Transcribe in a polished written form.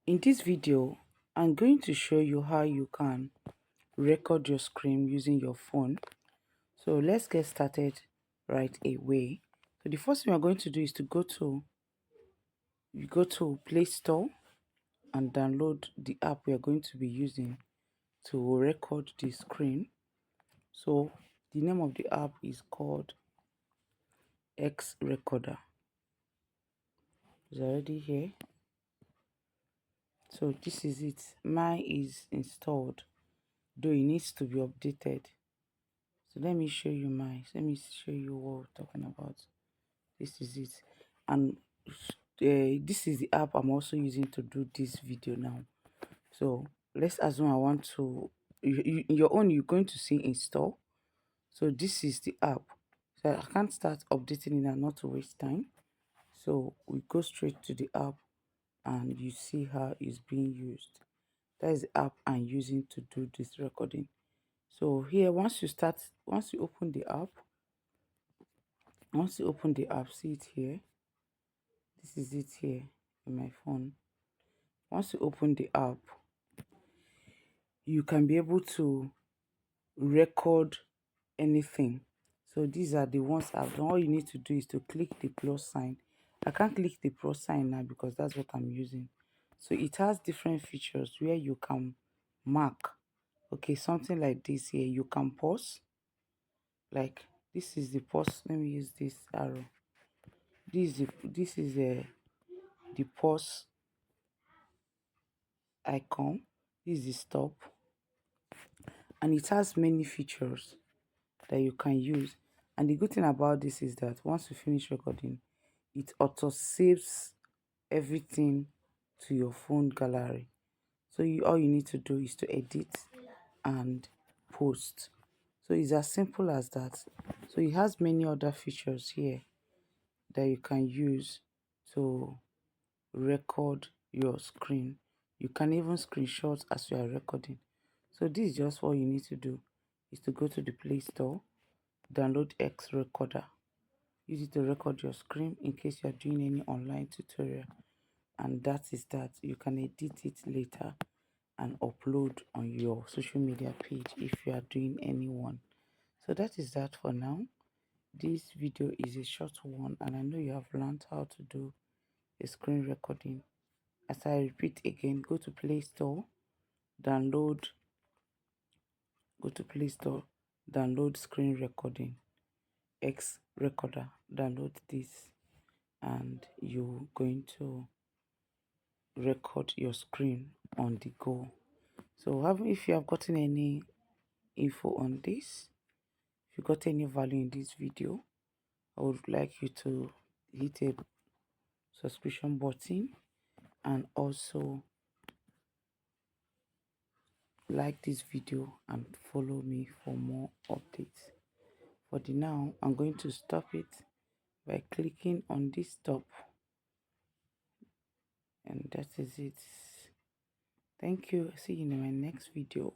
In this video, I'm going to show you how you can record your screen using your phone. So let's get started right away. So the first thing we're going to do is to go to Play Store and download the app we are going to be using to record the screen. So the name of the app is called XRecorder. It's already here. So this is it. Mine is installed, though it needs to be updated. So let me show you mine. Let me show you what we're talking about. This is it. And this is the app I'm also using to do this video now. So let's assume I want to, in your own, you're going to see install. So this is the app. So I can't start updating it and not to waste time. So we go straight to the app and you see how it's being used. That is the app I'm using to do this recording. So here, once you open the app, see it here. This is it here in my phone. Once you open the app, you can be able to record anything. So these are the ones I've done. All you need to do is to click the plus sign. I can't click the plus sign now because that's what I'm using. So it has different features where you can mark. Okay, something like this here. You can pause. Like this is the pause. Let me use this arrow. This is the pause icon. This is the stop, and it has many features that you can use. And the good thing about this is that once you finish recording, it auto saves everything to your phone gallery. So all you need to do is to edit and post. So it's as simple as that. So it has many other features here that you can use to record your screen. You can even screenshot as you are recording. So this is just what you need to do, is to go to the Play Store, download XRecorder, use it to record your screen in case you are doing any online tutorial. And that is that. You can edit it later and upload on your social media page if you are doing any one. So that is that for now. This video is a short one, and I know you have learned how to do a screen recording. As I repeat again, go to Play Store, download screen recording, XRecorder, download this, and you're going to record your screen on the go. So if you have gotten any info on this, if you got any value in this video, I would like you to hit a subscription button and also like this video and follow me for more updates. For the now, I'm going to stop it by clicking on this stop, and that is it. Thank you. See you in my next video.